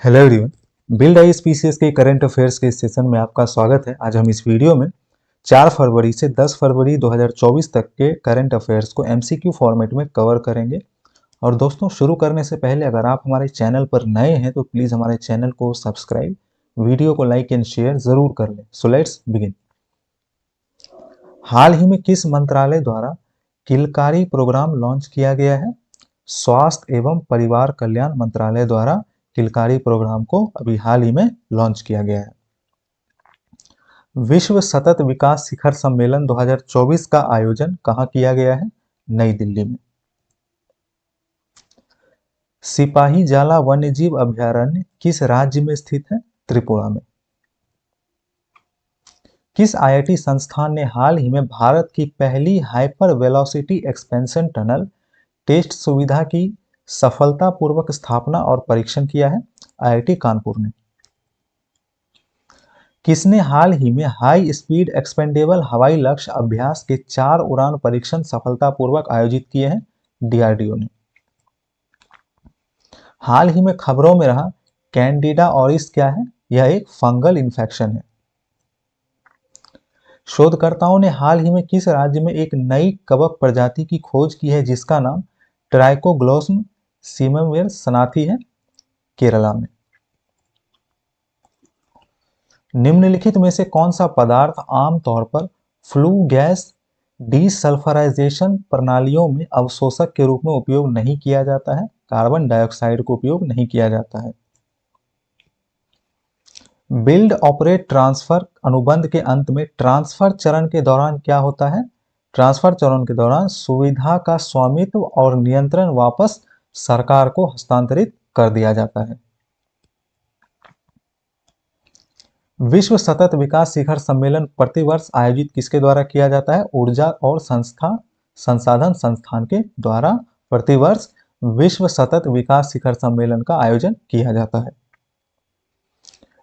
Hello everyone, build आईएसपीसीएस के current affairs के इस सेशन में आपका स्वागत है। आज हम इस वीडियो में 4 फरवरी से 10 फरवरी 2024 तक के करंट अफेयर्स को एमसीक्यू फॉर्मेट में कवर करेंगे। और दोस्तों, शुरू करने से पहले अगर आप हमारे चैनल पर नए हैं तो प्लीज़ हमारे चैनल को सब्सक्राइब, वीडियो को लाइक एंड शेयर ज़रूर कर लें। So let's begin. हाल ही में किस मंत्रालय द्वारा किलकारी प्रोग्राम लॉन्च किया गया है? स्वास्थ्य एवं परिवार कल्याण मंत्रालय द्वारा किलकारी प्रोग्राम को अभी हाल ही में लॉन्च किया गया है। विश्व सतत विकास शिखर सम्मेलन 2024 का आयोजन कहाँ किया गया है? नई दिल्ली में। सिपाही जाला वन्यजीव अभयारण्य किस राज्य में स्थित है? त्रिपुरा में। किस आईआईटी संस्थान ने हाल ही में भारत की पहली hyper velocity expansion tunnel test सुविधा की सफलतापूर्वक स्थापना और परीक्षण किया है? आईआईटी कानपुर ने। किसने हाल ही में हाई स्पीड एक्सपेंडेबल हवाई लक्ष्य अभ्यास के 4 उड़ान परीक्षण सफलतापूर्वक आयोजित किए हैं? डीआरडीओ ने। हाल ही में खबरों में रहा कैंडिडा ऑरिस क्या है? यह एक फंगल इन्फेक्शन है। शोधकर्ताओं ने हाल ही में किस राज्य में एक नई कवक प्रजाति की खोज की है जिसका नाम ट्राइकोग्लोसम सीममवेर सनाथी है? केरला में। निम्नलिखित में से कौन सा पदार्थ आमतौर पर फ्लू गैस डीसल्फराइजेशन प्रणालियों में अवशोषक के रूप में उपयोग नहीं किया जाता है? कार्बन डाइऑक्साइड को उपयोग नहीं किया जाता है। बिल्ड ऑपरेट ट्रांसफर अनुबंध के अंत में ट्रांसफर चरण के दौरान क्या होता है? ट्रांसफर चरण के दौरान सुविधा का स्वामित्व और नियंत्रण वापस सरकार को हस्तांतरित कर दिया जाता है। विश्व सतत विकास शिखर सम्मेलन प्रतिवर्ष आयोजित किसके द्वारा किया जाता है? ऊर्जा और संसाधन संस्थान के द्वारा प्रतिवर्ष विश्व सतत विकास शिखर सम्मेलन का आयोजन किया जाता है।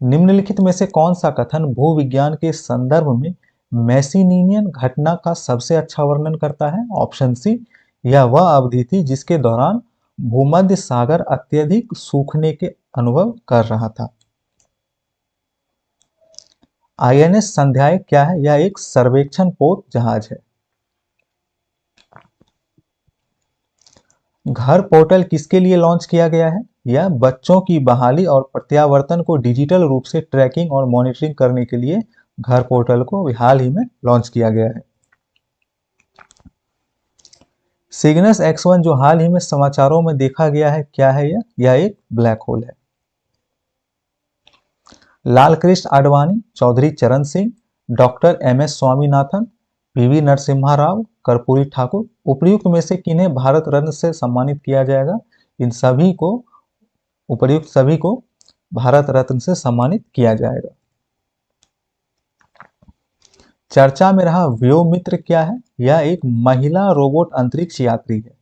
निम्नलिखित में से कौन सा कथन भूविज्ञान के संदर्भ में मैसिनियन घटना का सबसे अच्छा वर्णन करता है? ऑप्शन सी, यह वह अवधि थी जिसके दौरान भूमध्य सागर अत्यधिक सूखने के अनुभव कर रहा था। आईएनएस संध्याय क्या है? यह एक सर्वेक्षण पोत जहाज है। घर पोर्टल किसके लिए लॉन्च किया गया है? यह बच्चों की बहाली और प्रत्यावर्तन को डिजिटल रूप से ट्रैकिंग और मॉनिटरिंग करने के लिए घर पोर्टल को हाल ही में लॉन्च किया गया है। सिग्नस X1 जो हाल ही में समाचारों में देखा गया है, क्या है यह एक ब्लैक होल है। लालकृष्ण आडवाणी, चौधरी चरण Singh, doctor MS Swaminathan, PV Narasimha Rao, Karpoori Thakur, उपर्युक्त में से किन्हें भारत रत्न से सम्मानित किया जाएगा? इन सभी को, उपर्युक्त सभी को भारत रत्न से सम्मानित किया जाएगा। चर्चा में रहा व्योमित्र क्या है? यह एक महिला रोबोट अंतरिक्ष यात्री है।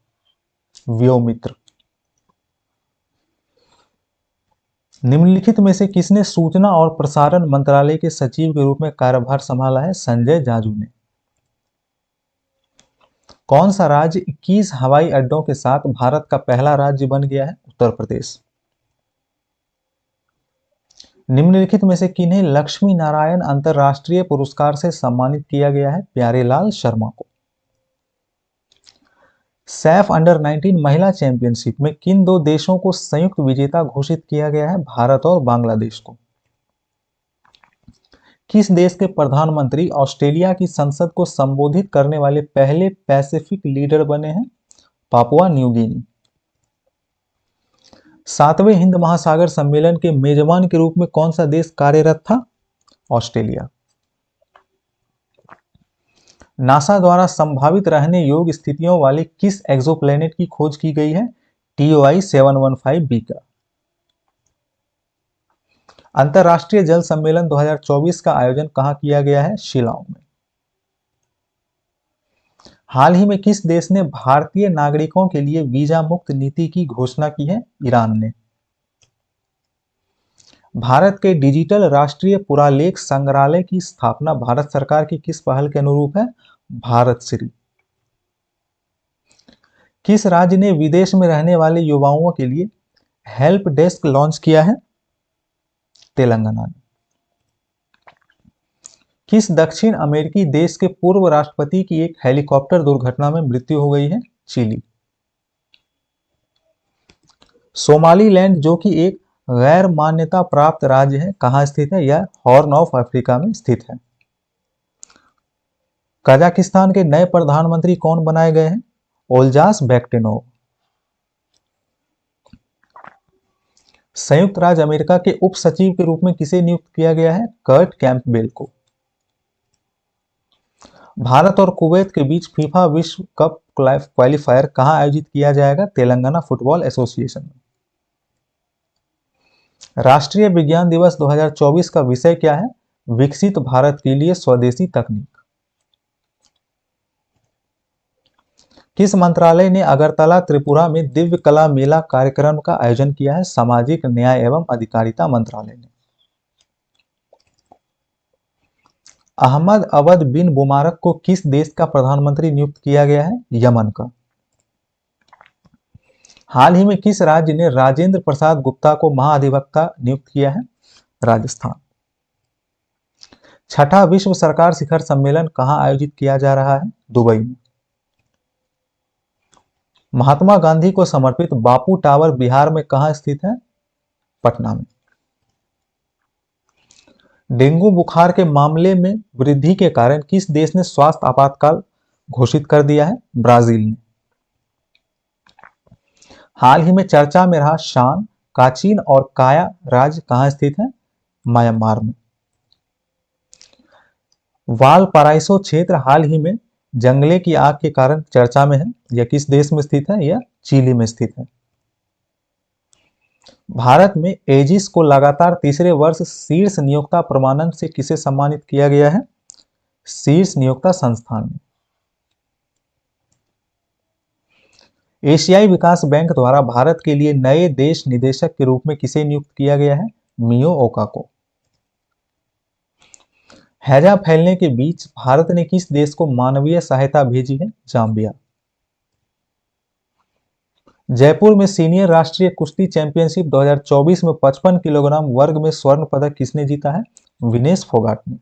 व्योमित्र। निम्नलिखित में से किसने सूचना और प्रसारण मंत्रालय के सचिव के रूप में कार्यभार संभाला है? संजय जाजू ने। कौन सा राज्य 21 हवाई अड्डों के साथ भारत का पहला राज्य बन गया है? उत्तर प्रदेश। निम्नलिखित में से किन्हें लक्ष्मी नारायण अंतरराष्ट्रीय पुरस्कार से सम्मानित किया गया है? प्यारेलाल शर्मा को। सैफ अंडर 19 महिला चैंपियनशिप में किन दो देशों को संयुक्त विजेता घोषित किया गया है? भारत और बांग्लादेश को। किस देश के प्रधानमंत्री ऑस्ट्रेलिया की संसद को संबोधित करने वाले पहले पैसिफिक लीडर बने हैं? Papua New Guinea. 7वें हिंद महासागर सम्मेलन के मेजबान के रूप में कौन सा देश कार्यरत था? ऑस्ट्रेलिया। नासा द्वारा संभावित रहने योग्य स्थितियों वाले किस एक्सोप्लैनेट की खोज की गई है? TOI 715b का। अंतरराष्ट्रीय जल सम्मेलन 2024 का आयोजन कहां किया गया है? शिलांग में। हाल ही में किस देश ने भारतीय नागरिकों के लिए वीजा मुक्त नीति की घोषणा की है? ईरान ने। भारत के डिजिटल राष्ट्रीय पुरालेख संग्रहालय की स्थापना भारत सरकार की किस पहल के अनुरूप है? भारत श्री। किस राज्य ने विदेश में रहने वाले युवाओं के लिए हेल्प डेस्क लॉन्च किया है? तेलंगाना ने। किस दक्षिण अमेरिकी देश के पूर्व राष्ट्रपति की एक हेलीकॉप्टर दुर्घटना में मृत्यु हो गई है? चिली। सोमालीलैंड जो कि एक गैर मान्यता प्राप्त राज्य है, कहां स्थित है? यह हॉर्न ऑफ अफ्रीका में स्थित है। कजाकिस्तान के नए प्रधानमंत्री कौन बनाए गए हैं? ओल्जास बैक्टेनोव। संयुक्त राज्य अमेरिका के उप सचिव के रूप में किसे नियुक्त किया गया है? कर्ट कैंपबेल को। भारत और कुवैत के बीच फीफा विश्व कप क्वालिफायर कहां आयोजित किया जाएगा? तेलंगाना फुटबॉल एसोसिएशन में। राष्ट्रीय विज्ञान दिवस 2024 का विषय क्या है? विकसित भारत के लिए स्वदेशी तकनीक। किस मंत्रालय ने अगरतला त्रिपुरा में दिव्य कला मेला कार्यक्रम का आयोजन किया है? सामाजिक न्याय एवं अधिकारिता मंत्रालय ने। अहमद अवद बिन मुबारक को किस देश का प्रधानमंत्री नियुक्त किया गया है? यमन का। हाल ही में किस राज्य ने राजेंद्र प्रसाद गुप्ता को महाधिवक्ता नियुक्त किया है? राजस्थान। छठा विश्व सरकार शिखर सम्मेलन कहां आयोजित किया जा रहा है? दुबई में। महात्मा गांधी को समर्पित बापू टावर बिहार में कहां स्थित है? पटना में। डेंगू बुखार के मामले में वृद्धि के कारण किस देश ने स्वास्थ्य आपातकाल घोषित कर दिया है? ब्राजील ने। हाल ही में चर्चा में रहा शान, काचीन और काया राज्य कहां स्थित है? म्यांमार में। वालपराइसो क्षेत्र हाल ही में जंगले की आग के कारण चर्चा में है। यह किस देश में स्थित है? यह चिली में स्थित है। भारत में एजिस को लगातार तीसरे वर्ष शीर्ष नियोक्ता प्रमाणन से किसे सम्मानित किया गया है? शीर्ष नियोक्ता संस्थान में। एशियाई विकास बैंक द्वारा भारत के लिए नए देश निदेशक के रूप में किसे नियुक्त किया गया है? मियो ओका को। हैजा फैलने के बीच भारत ने किस देश को मानवीय सहायता भेजी है? जाम्बिया। जयपुर में सीनियर राष्ट्रीय कुश्ती चैंपियनशिप 2024 में 55 किलोग्राम वर्ग में स्वर्ण पदक किसने जीता है? विनेश फोगाट ने।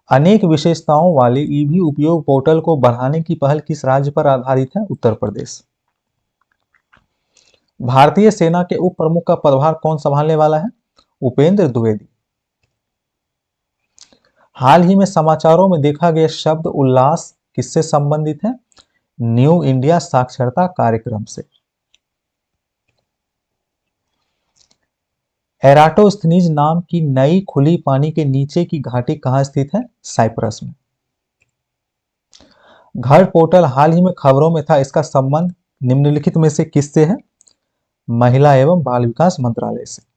अनेक विशेषताओं वाले ईवी उपयोग पोर्टल को बढ़ाने की पहल किस राज्य पर आधारित है? उत्तर प्रदेश। भारतीय सेना के उप प्रमुख का पदभार कौन संभालने वाला है? उपेंद्र द्विवेदी। हाल ही में समाचारों में देखा गया शब्द उल्लास किससे संबंधित है? न्यू इंडिया साक्षरता कार्यक्रम से। एराटोस्थनीज नाम की नई खुली पानी के नीचे की घाटी कहां स्थित है? साइप्रस में। घर पोर्टल हाल ही में खबरों में था, इसका संबंध निम्नलिखित में से किससे है? महिला एवं बाल विकास मंत्रालय से।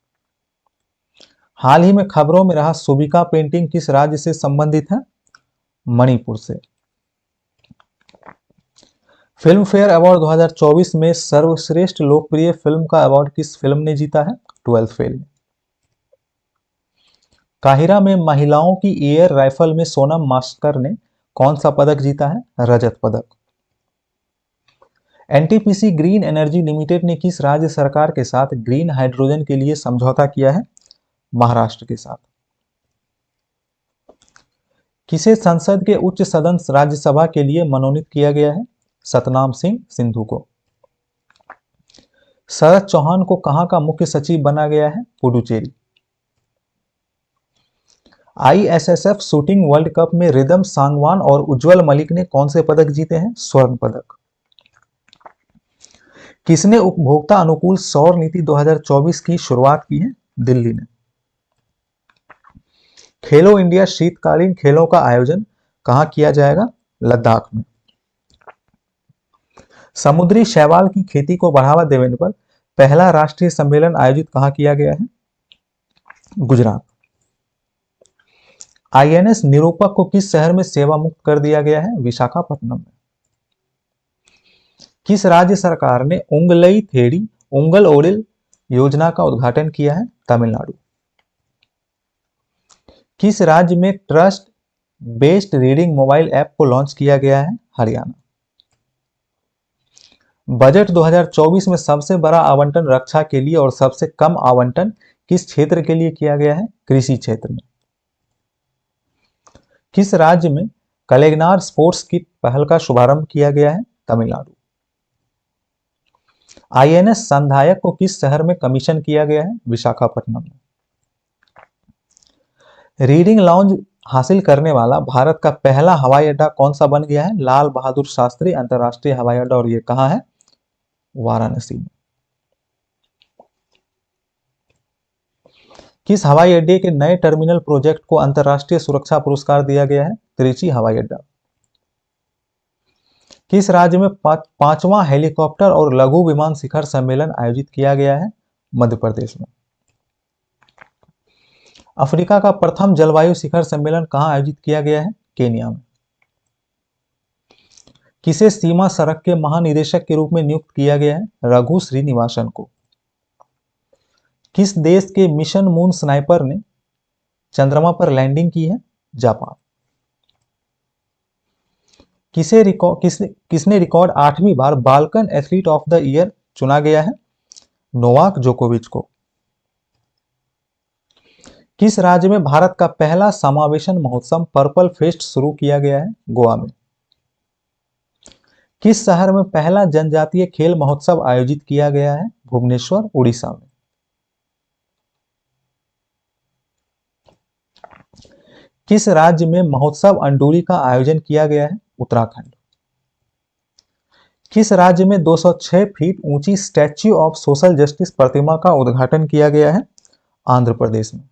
हाल ही में खबरों में रहा सुबिका पेंटिंग किस राज्य से संबंधित है? मणिपुर से। फिल्म फेयर अवार्ड 2024 में सर्वश्रेष्ठ लोकप्रिय फिल्म का अवार्ड किस फिल्म ने जीता है? 12th fail. काहिरा में महिलाओं की एयर राइफल में सोनम मास्कर ने कौन सा पदक जीता है? रजत पदक। एनटीपीसी ग्रीन एनर्जी लिमिटेड ने किस राज्य सरकार के साथ ग्रीन हाइड्रोजन के लिए समझौता किया है? महाराष्ट्र के साथ। किसे संसद के उच्च सदन राज्यसभा के लिए मनोनीत किया गया है? सतनाम सिंह सिंधु को। शरद चौहान को कहां का मुख्य सचिव बना गया है? Puducherry. ISSF shooting world cup में रिदम सांगवान और उज्जवल मलिक ने कौन से पदक जीते हैं? स्वर्ण पदक। किसने उपभोक्ता अनुकूल सौर नीति 2024 की शुरुआत की है? दिल्ली ने। खेलो इंडिया शीतकालीन खेलों का आयोजन कहां किया जाएगा? लद्दाख में। समुद्री शैवाल की खेती को बढ़ावा देने पर पहला राष्ट्रीय सम्मेलन आयोजित कहां किया गया है? गुजरात। आईएनएस निरूपक को किस शहर में सेवा मुक्त कर दिया गया है? विशाखापट्टनम में। किस राज्य सरकार ने उंगलई थेड़ी उंगल ओडिल योजना का उद्घाटन किया है? तमिलनाडु। किस राज्य में trust based reading mobile app को लॉन्च किया गया है? हरियाणा। बजट 2024 में सबसे बड़ा आवंटन रक्षा के लिए और सबसे कम आवंटन किस क्षेत्र के लिए किया गया है? कृषि क्षेत्र में। किस राज्य में कलेगनार स्पोर्ट्स किट पहल का शुभारंभ किया गया है? तमिलनाडु। आईएनएस संधायक को किस शहर में कमीशन किया गया है? विशाखापट्टनम में। रीडिंग लाउंज हासिल करने वाला भारत का पहला हवाई अड्डा कौन सा बन गया है? लाल बहादुर शास्त्री अंतरराष्ट्रीय हवाई अड्डा, और ये कहां है? वाराणसी में। किस हवाई अड्डे के नए टर्मिनल प्रोजेक्ट को अंतरराष्ट्रीय सुरक्षा पुरस्कार दिया गया है? त्रिची हवाई अड्डा। किस राज्य में पांचवां हेलीकॉप्टर और लघु विमान शिखर सम्मेलन आयोजित किया गया है? मध्य प्रदेश में। अफ्रीका का प्रथम जलवायु शिखर सम्मेलन कहां आयोजित किया गया है? केन्या में। किसे सीमा सड़क के महानिदेशक के रूप में नियुक्त किया गया है? रघु श्रीनिवासन को। किस देश के मिशन मून स्नाइपर ने चंद्रमा पर लैंडिंग की है? जापान। किसने रिकॉर्ड 8वीं बार Balkan athlete of the year चुना गया है? नोवाक जोकोविच को। किस राज्य में भारत का पहला समावेशन महोत्सव पर्पल फेस्ट शुरू किया गया है? गोवा में। किस शहर में पहला जनजातीय खेल महोत्सव आयोजित किया गया है? भुवनेश्वर, उड़ीसा में। किस राज्य में महोत्सव अंडूरी का आयोजन किया गया है? उत्तराखंड। किस राज्य में 206 फीट ऊंची स्टैच्यू ऑफ सोशल जस्टिस प्रतिमा का उद्घाटन किया गया है? आंध्र प्रदेश में।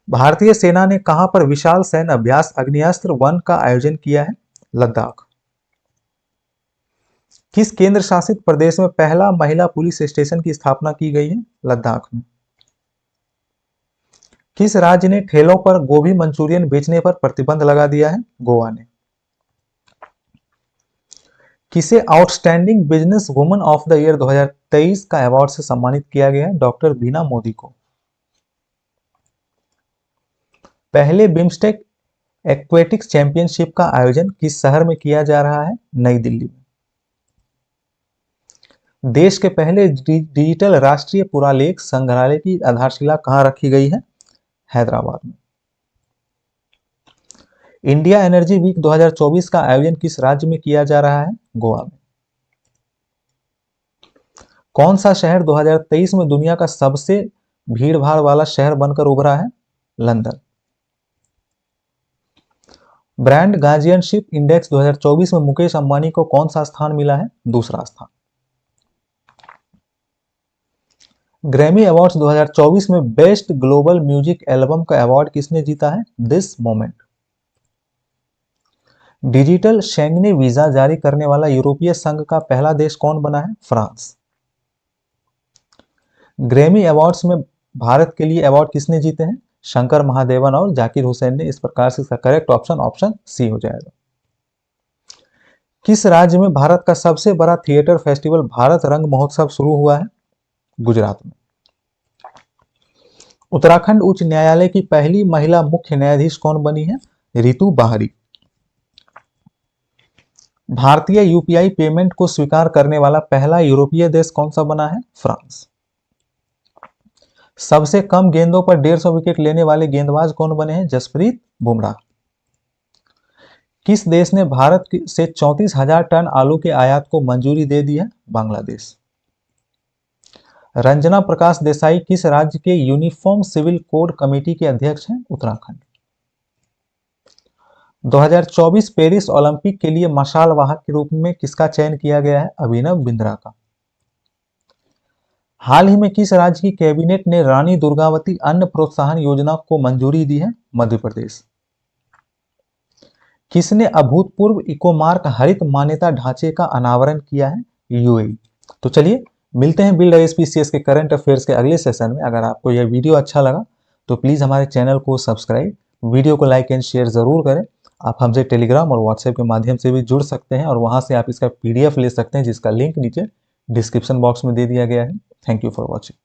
भारतीय सेना ने कहां पर विशाल सैन्य अभ्यास अग्नियास्त्र 1 का आयोजन किया है? लद्दाख। किस केंद्र शासित प्रदेश में पहला महिला पुलिस स्टेशन की स्थापना की गई है? लद्दाख में। किस राज्य ने ठेलों पर गोभी मंचूरियन बेचने पर प्रतिबंध लगा दिया है? गोवा ने। किसे outstanding business woman of the year 2023 का अवार्ड से सम्मानित किया गया है? डॉक्टर बीना मोदी को। पहले बिम्स्टेक एक्वेटिक्स चैंपियनशिप का आयोजन किस शहर में किया जा रहा है? नई दिल्ली में। देश के पहले डिजिटल राष्ट्रीय पुरालेख संग्रहालय की आधारशिला कहां रखी गई है? हैदराबाद में। इंडिया एनर्जी वीक 2024 का आयोजन किस राज्य में किया जा रहा है? गोवा में। कौन सा शहर 2023 में दुनिया का सबसे भीड़भाड़ वाला शहर बनकर उभरा है? लंदन। ब्रांड गार्जियनशिप इंडेक्स 2024 में मुकेश अंबानी को कौन सा स्थान मिला है? दूसरा स्थान। ग्रैमी अवार्ड्स 2024 में बेस्ट ग्लोबल म्यूजिक एल्बम का अवार्ड किसने जीता है? This moment. डिजिटल शेंगनी वीजा जारी करने वाला यूरोपीय संघ का पहला देश कौन बना है? फ्रांस। ग्रैमी अवार्ड्स में भारत के लिए अवार्ड किसने जीते हैं? शंकर महादेवन और जाकिर हुसैन ने। इस प्रकार से इसका करेक्ट ऑप्शन सी हो जाएगा। किस राज्य में भारत का सबसे बड़ा थिएटर फेस्टिवल भारत रंग महोत्सव शुरू हुआ है? गुजरात में। उत्तराखंड उच्च न्यायालय की पहली महिला मुख्य न्यायाधीश कौन बनी है? रितु बाहरी। भारतीय यूपीआई पेमेंट को स्वीकार करने वाला पहला यूरोपीय देश कौन सा बना है? फ्रांस। सबसे कम गेंदों पर 150 विकेट लेने वाले गेंदबाज कौन बने हैं? जसप्रीत बुमराह। किस देश ने भारत से 34,000 टन आलू के आयात को मंजूरी दे दी है? बांग्लादेश। रंजना प्रकाश देसाई किस राज्य के यूनिफॉर्म सिविल कोड कमेटी के अध्यक्ष हैं? उत्तराखंड। 2024 पेरिस ओलंपिक के लिए मशाल वाहक के रूप में किसका चयन किया गया है? अभिनव बिंद्रा का। हाल ही में किस राज्य की कैबिनेट ने रानी दुर्गावती अन्न प्रोत्साहन योजना को मंजूरी दी है? मध्य प्रदेश। किसने अभूतपूर्व इकोमार्क हरित मान्यता ढांचे का अनावरण किया है? यूएई। तो चलिए मिलते हैं बिल्ड आईएएस के करंट अफेयर्स के अगले सेशन में। अगर आपको यह वीडियो अच्छा लगा तो प्लीज हमारे चैनल को सब्सक्राइब, वीडियो को लाइक एंड शेयर जरूर करें। आप हमसे टेलीग्राम और व्हाट्सएप के माध्यम से भी जुड़ सकते हैं और वहां से आप इसका पीडीएफ ले सकते हैं, जिसका लिंक नीचे डिस्क्रिप्शन बॉक्स में दे दिया गया है। Thank you for watching.